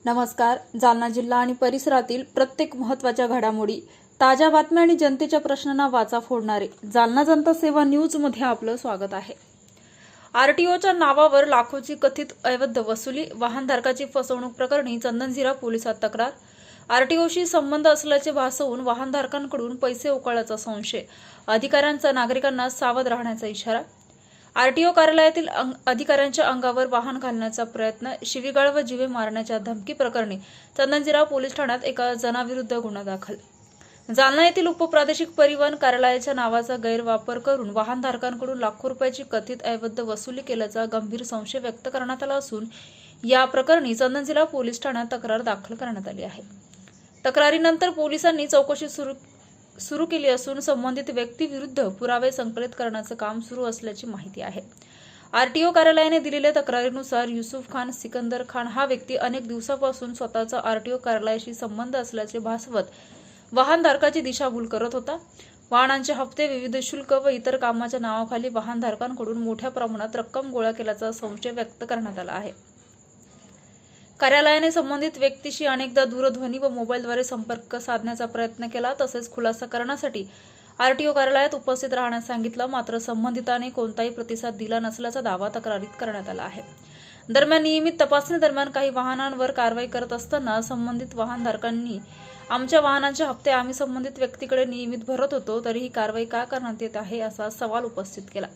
नमस्कार. जालना जिल्हा आणि परिसरातील प्रत्येक महत्त्वाच्या घडामोडी, ताज्या बातम्या आणि जनतेच्या प्रश्नांना वाचा फोडणारे जालना जनता सेवा न्यूज मध्ये आपलं स्वागत आहे. आरटीओच्या नावावर लाखोची कथित अवैध वसुली, वाहनधारकाची फसवणूक प्रकरणी चंदनझिरा पोलिसात तक्रार. आरटीओशी संबंध असल्याचे भासवून वाहनधारकांकडून पैसे उकळल्याचा संशय, अधिकाऱ्यांचा नागरिकांना सावध राहण्याचा इशारा. आरटीओ कार्यालयातील अधिकाऱ्यांच्या अंगावर वाहन घालण्याचा प्रयत्न, शिवीगाळ व जीवे मारण्याच्या धमकी प्रकरणी चंदनझिरा पोलीस ठाण्यात एका जणाविरुद्ध गुन्हा दाखल. जालना येथील उपप्रादेशिक परिवहन कार्यालयाच्या नावाचा गैरवापर करून वाहनधारकांकडून लाखो रुपयाची कथित अवैध वसुली केल्याचा गंभीर संशय व्यक्त करण्यात आला असून या प्रकरणी चंदनझिरा पोलीस ठाण्यात तक्रार दाखल करण्यात आली आहे. तक्रारीनंतर पोलिसांनी चौकशी सुरू केली असून संबंधित व्यक्तीविरुद्ध पुरावे संकलित करण्याचं काम सुरू असल्याची माहिती आहे. आरटीओ कार्यालयाने दिलेल्या तक्रारीनुसार युसुफ खान सिकंदर खान हा व्यक्ती अनेक दिवसापासून स्वतःचा आरटीओ कार्यालयाशी संबंध असल्याचे भासवत वाहनधारकाची दिशाभूल करत होता. वाहनांचे हप्ते, विविध शुल्क व इतर कामाच्या नावाखाली वाहनधारकांकडून मोठ्या प्रमाणात रक्कम गोळा केल्याचा संशय व्यक्त करण्यात आला आहे. कार्यालयाने संबंधित व्यक्तीशी अनेकदा दूरध्वनी व मोबाईलद्वारे संपर्क साधण्याचा प्रयत्न केला, तसेच खुलासा करण्यासाठी आरटीओ कार्यालयात उपस्थित राहण्यास सांगितलं, मात्र संबंधिताने कोणताही प्रतिसाद दिला नसल्याचा दावा तक्रारीत करण्यात आला आहे. दरम्यान नियमित तपासणी दरम्यान काही वाहनांवर कारवाई करत असताना संबंधित वाहनधारकांनी आमच्या वाहनांचे हप्ते आम्ही संबंधित व्यक्तीकडे नियमित भरत होतो, तरीही कारवाई का करण्यात येत आहे असा सवाल उपस्थित केला.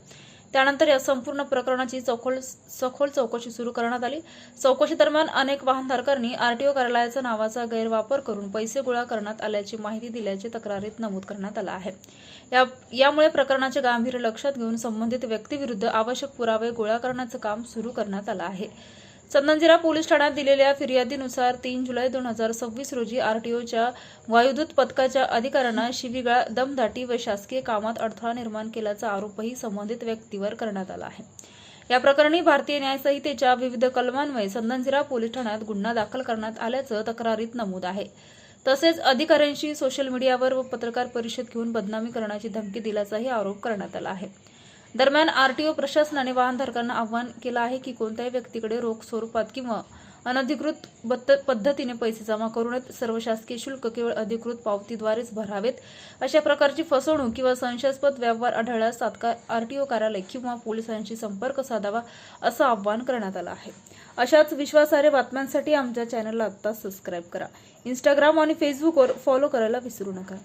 त्यानंतर या संपूर्ण प्रकरणाची सखोल चौकशी सुरू करण्यात आली. चौकशी दरम्यान अनेक वाहनधारकांनी आरटीओ कार्यालयाच्या नावाचा गैरवापर करून पैसे गोळा करण्यात आल्याची माहिती दिल्याचे तक्रारीत नमूद करण्यात आलं आहे. यामुळे प्रकरणाचे गांभीर्य लक्षात घेऊन संबंधित व्यक्तीविरुद्ध आवश्यक पुरावे गोळा करण्याचं काम सुरू करण्यात आलं आहे. चंदनझिरा पोलीस ठाण्यात दिलेल्या फिर्यादीनुसार 3 जुलै 2026 रोजी आरटीओच्या वायुदूत पथकाच्या अधिकाऱ्यांना शिवीगाळ, दमदाटी व शासकीय कामात अडथळा निर्माण केल्याचा आरोपही संबंधित व्यक्तीवर करण्यात आला आहे. या प्रकरणी भारतीय न्याय संहितेच्या विविध कलमान्वये चंदनझिरा पोलीस ठाण्यात गुन्हा दाखल करण्यात आल्याचं तक्रारीत नमूद आहे. तसेच अधिकाऱ्यांशी सोशल मीडियावर व पत्रकार परिषद घेऊन बदनामी करण्याची धमकी दिल्याचाही आरोप करण्यात आला आहे. दरम्यान आरटीओ प्रशासनाने वाहनधारकांना आवाहन केलं आहे की कोणत्याही व्यक्तीकडे रोख स्वरूपात किंवा अनधिकृत पद्धतीने पैसे जमा करू नयेत. सर्व शासकीय शुल्क केवळ अधिकृत पावतीद्वारेच भरावेत. अशा प्रकारची फसवणूक किंवा संशयास्पद व्यवहार आढळल्यास तात्काळ आरटीओ कार्यालय किंवा पोलिसांशी संपर्क साधावा असं आवाहन करण्यात आलं आहे. अशाच विश्वासार्ह बातम्यांसाठी आमच्या चॅनलला आत्ता सबस्क्राईब करा. इंस्टाग्राम आणि फेसबुकवर फॉलो करायला विसरू नका.